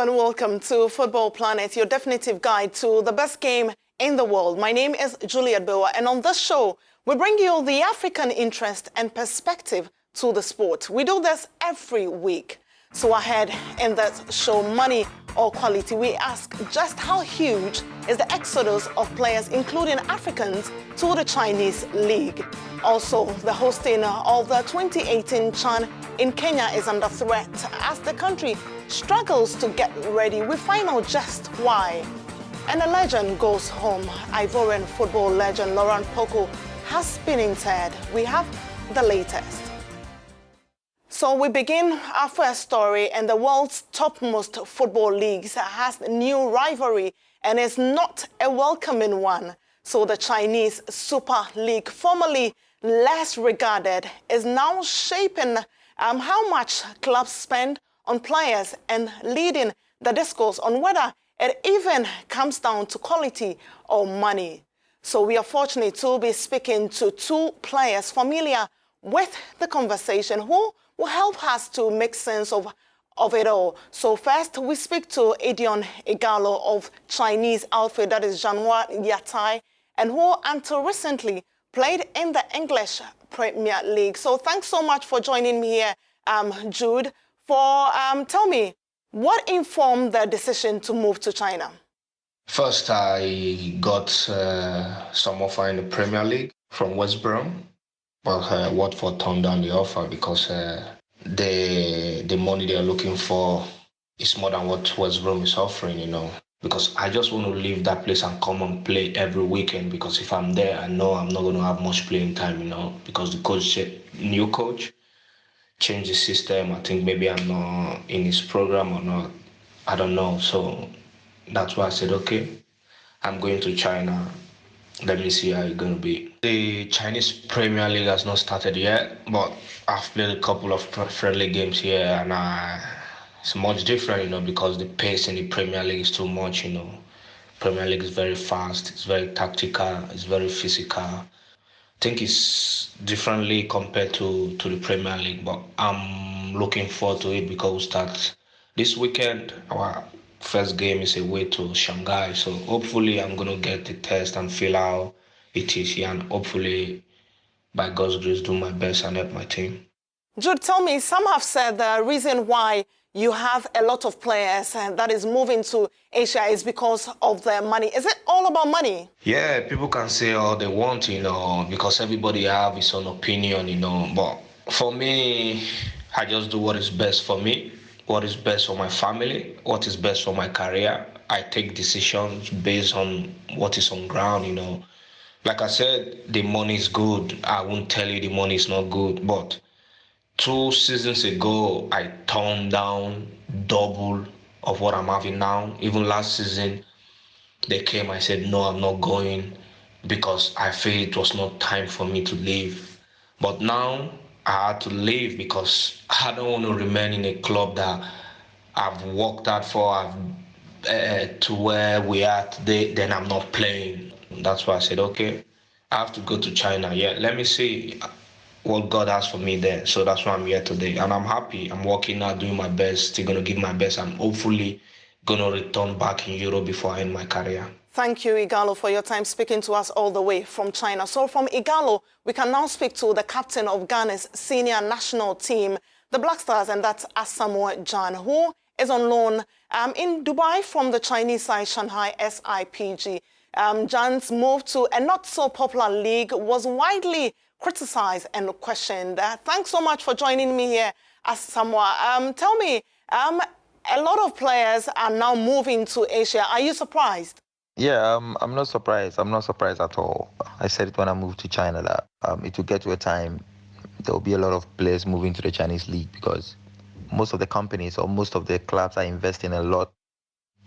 and welcome to Football Planet, your definitive guide to the best game in the world. My name is Juliet Boa, and on this show, we bring you the African interest and perspective to the sport. We do this every week. So ahead in this show, Money or Quality, we ask just how huge is the exodus of players, including Africans, to the Chinese league. Also, the hosting of the 2018 CHAN in Kenya is under threat as the country struggles to get ready. We find out just why. And a legend goes home. Ivorian football legend Laurent Pokou has been interred. We have the latest. So we begin our first story, and the world's topmost football leagues has a new rivalry, and it's not a welcoming one. So the Chinese Super League, formerly less regarded, is now shaping how much clubs spend on players and leading the discourse on whether it even comes down to quality or money. So we are fortunate to be speaking to two players familiar with the conversation who will help us to make sense of it all. So first, we speak to Edion Igalo of Chinese outfit, that is Janhua Yatai, and who until recently played in the English Premier League. So thanks so much for joining me here, Jude. Tell me, what informed the decision to move to China? First, I got some offer in the Premier League from West Brom. But Watford turned down the offer because the money they're looking for is more than what West Brom is offering, Because I just want to leave that place and come and play every weekend. Because if I'm there, I know I'm not going to have much playing time, Because the new coach, changed the system. I think maybe I'm not in his program or not. I don't know. So that's why I said, okay, I'm going to China. Let me see how it's going to be. The Chinese Premier League has not started yet, but I've played a couple of friendly games here, and it's much different, because the pace in the Premier League is too much, Premier League is very fast, it's very tactical, it's very physical. I think it's differently compared to the Premier League, but I'm looking forward to it because we start this weekend. Our first game is away to Shanghai, so hopefully I'm going to get the test and feel how it is here, and hopefully, by God's grace, do my best and help my team. Jude, tell me, some have said the reason why you have a lot of players that is moving to Asia is because of their money. Is it all about money? Yeah, people can say all they want, because everybody have his own opinion, but for me, I just do what is best for me, what is best for my family, what is best for my career. I take decisions based on what is on ground, Like I said, the money is good. I won't tell you the money is not good, but 2 seasons ago, I turned down double of what I'm having now. Even last season, they came, I said, no, I'm not going because I feel it was not time for me to leave. But now, I had to leave because I don't want to remain in a club that I've worked hard for, to where we are today, then I'm not playing. That's why I said, okay, I have to go to China. Yeah, let me see what God has for me there. So that's why I'm here today. And I'm happy. I'm working out, doing my best, still going to give my best. I'm hopefully going to return back in Europe before I end my career. Thank you, Igalo, for your time speaking to us all the way from China. So from Igalo, we can now speak to the captain of Ghana's senior national team, the Black Stars, and that's Asamoah Gyan, who is on loan in Dubai from the Chinese side Shanghai SIPG. Gyan's move to a not-so-popular league was widely criticized and questioned. Thanks so much for joining me here, Asamoah. Tell me, a lot of players are now moving to Asia. Are you surprised? Yeah, I'm not surprised. I'm not surprised at all. I said it when I moved to China that it will get to a time there will be a lot of players moving to the Chinese league because most of the companies or most of the clubs are investing a lot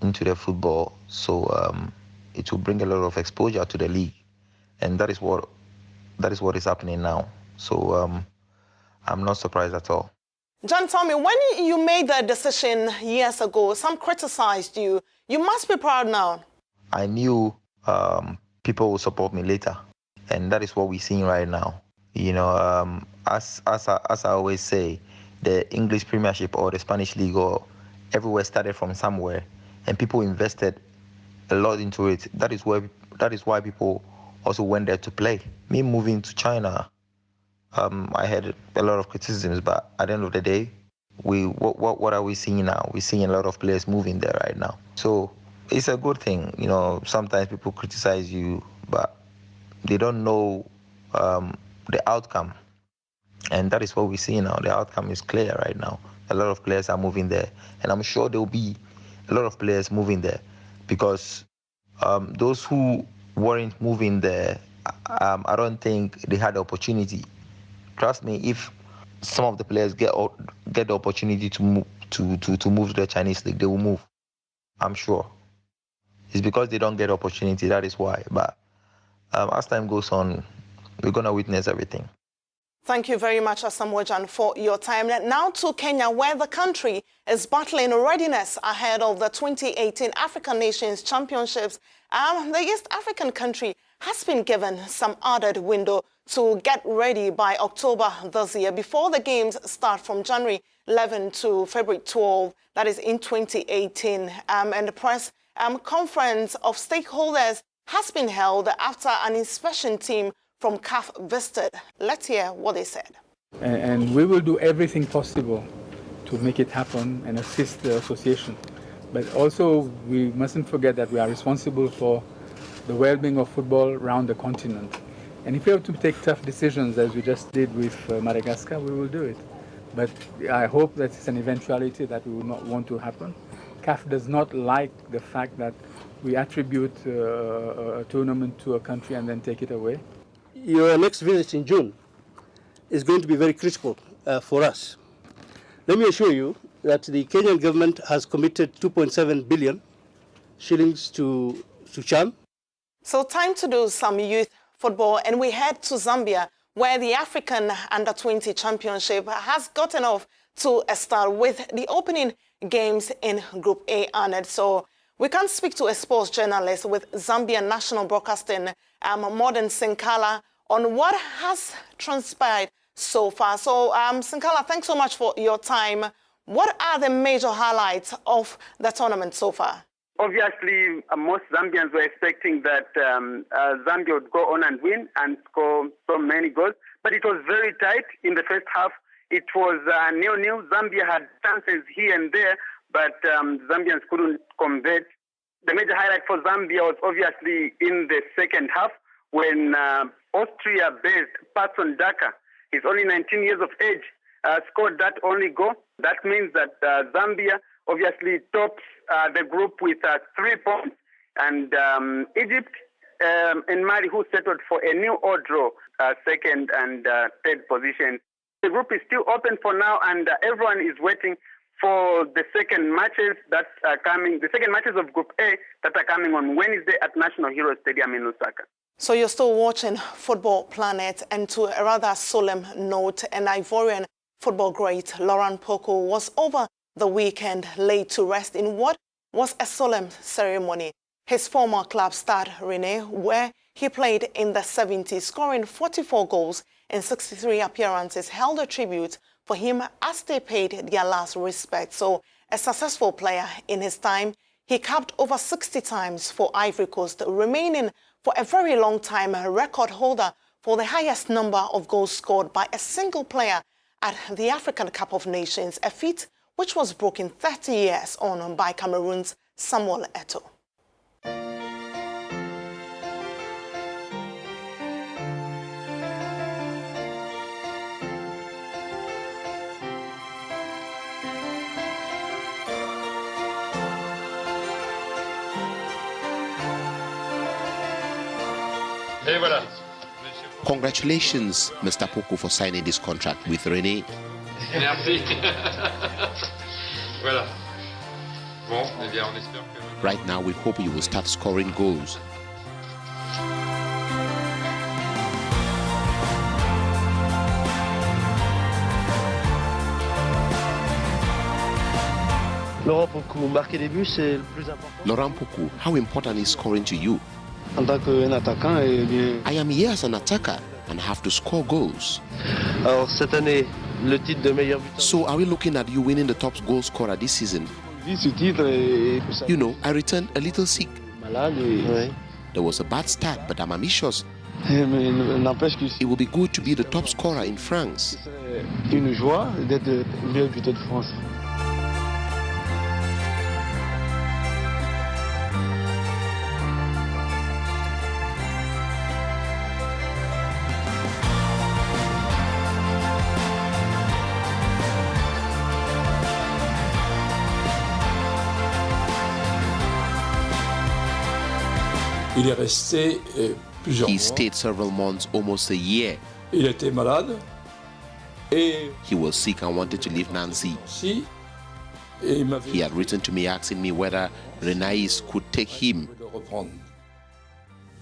into their football. So it will bring a lot of exposure to the league, and that is what is happening now. So I'm not surprised at all. Gyan, tell me, when you made that decision years ago, some criticized you. You must be proud now. I knew people will support me later, and that is what we're seeing right now. As I always say, the English Premiership or the Spanish League or everywhere started from somewhere, and people invested a lot into it. That is why people also went there to play. Me moving to China, I had a lot of criticisms, but at the end of the day, what are we seeing now? We're seeing a lot of players moving there right now. So it's a good thing. You know, sometimes people criticize you, but they don't know the outcome. And that is what we see now. The outcome is clear right now. A lot of players are moving there. And I'm sure there will be a lot of players moving there, because those who weren't moving there, I don't think they had the opportunity. Trust me, if some of the players get the opportunity to move to the Chinese league, they will move. I'm sure. It's because they don't get opportunity. That is why. But as time goes on, we're gonna witness everything. Thank you very much, Asamoah, for your time. Now to Kenya, where the country is battling readiness ahead of the 2018 African Nations Championships. The East African country has been given some added window to get ready by October this year, before the games start from January 11 to February 12, that is in 2018. And the press conference of stakeholders has been held after an inspection team from CAF visited. Let's hear what they said. And we will do everything possible to make it happen and assist the association. But also, we mustn't forget that we are responsible for the well-being of football around the continent. And if we have to take tough decisions, as we just did with Madagascar, we will do it. But I hope that it's an eventuality that we will not want to happen. CAF does not like the fact that we attribute a tournament to a country and then take it away. Your next visit in June is going to be very critical for us. Let me assure you that the Kenyan government has committed 2.7 billion shillings to CHAN. So time to do some youth football, and we head to Zambia, where the African Under-20 Championship has gotten off to a start with the opening games in Group A. And so we can speak to a sports journalist with Zambian National Broadcasting, Modern Sinkala, on what has transpired so far. So, Sinkala, thanks so much for your time. What are the major highlights of the tournament so far? Obviously, most Zambians were expecting that Zambia would go on and win and score so many goals. But it was very tight in the first half. It was 0-0. Zambia had chances here and there, but Zambians couldn't convert. The major highlight for Zambia was obviously in the second half when Austria-based Patson Daka, he's only 19 years of age, scored that only goal. That means that Zambia obviously tops the group with 3 points. And Egypt and Mali, who settled for a new odd draw, second and third position. The group is still open for now, and everyone is waiting for the second matches that are coming, the second matches of Group A that are coming on Wednesday at National Hero Stadium in Lusaka. So you're still watching Football Planet, and to a rather solemn note, an Ivorian football great, Laurent Pokou, was over the weekend laid to rest in what was a solemn ceremony. His former club Stade Rennais, where he played in the 70s, scoring 44 goals in 63 appearances, held a tribute for him as they paid their last respect. So a successful player in his time, he capped over 60 times for Ivory Coast, remaining for a very long time a record holder for the highest number of goals scored by a single player at the African Cup of Nations, a feat which was broken 30 years on by Cameroon's Samuel Eto'o. Congratulations, Mr. Pokou, for signing this contract with Rennais. Merci. Voilà. Bon, eh bien, on espère que... Right now, we hope you will start scoring goals. Laurent Pokou, marquer des buts, c'est le plus important. Laurent Pokou, how important is scoring to you? En tant qu'attaquant, I am here as an attacker and have to score goals. Alors cette année, le titre de meilleur buteur. So are we looking at you winning the top goal scorer this season? You know, I returned a little sick. There was a bad start, but I'm ambitious. It will be good to be the top scorer in France. Il est resté plusieurs He mois. stayed several months, almost a year. Il était malade et He was sick and wanted to leave Nancy. si et il m'avait He had written to me asking me whether Renais could take him, de le reprendre.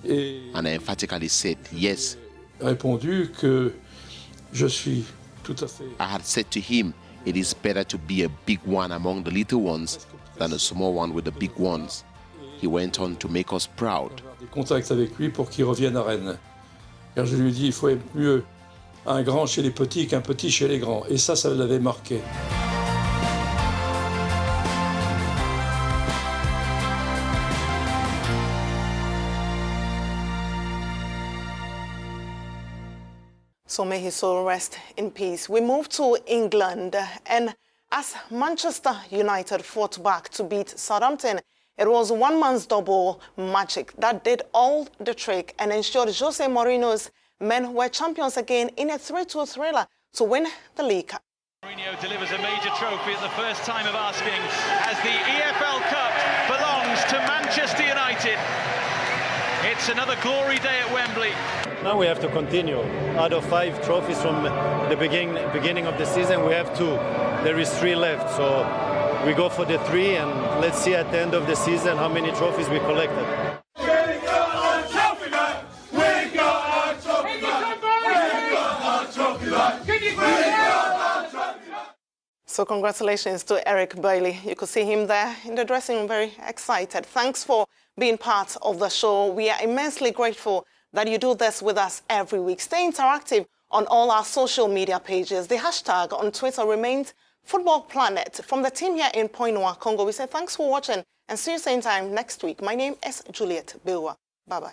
Et and I emphatically said yes. répondu que je suis tout à fait I had said to him, it is better to be a big one among the little ones than a small one with the big ones. He went on to make us proud. avoir des contacts avec lui pour qu'il revienne à Rennes. Car je lui ai dit, il faut être mieux un grand chez les petits qu'un petit chez les grands. Et ça l'avait marqué. So may his soul rest in peace. We move to England, and as Manchester United fought back to beat Southampton, it was one man's double magic that did all the trick and ensured Jose Mourinho's men were champions again in a 3-2 thriller to win the league. Mourinho delivers a major trophy at the first time of asking, as the EFL Cup belongs to Manchester United. It's another glory day at Wembley. Now we have to continue. Out of 5 trophies from the beginning of the season, we have 2. There is 3 left, so we go for the 3, and let's see at the end of the season how many trophies we collected. So congratulations to Eric Bailey. You could see him there in the dressing room, very excited. Thanks for being part of the show. We are immensely grateful that you do this with us every week. Stay interactive on all our social media pages. The hashtag on Twitter remains Football Planet. From the team here in Point Noir, Congo, we say thanks for watching and see you same time next week. My name is Juliet Bilwa. Bye-bye.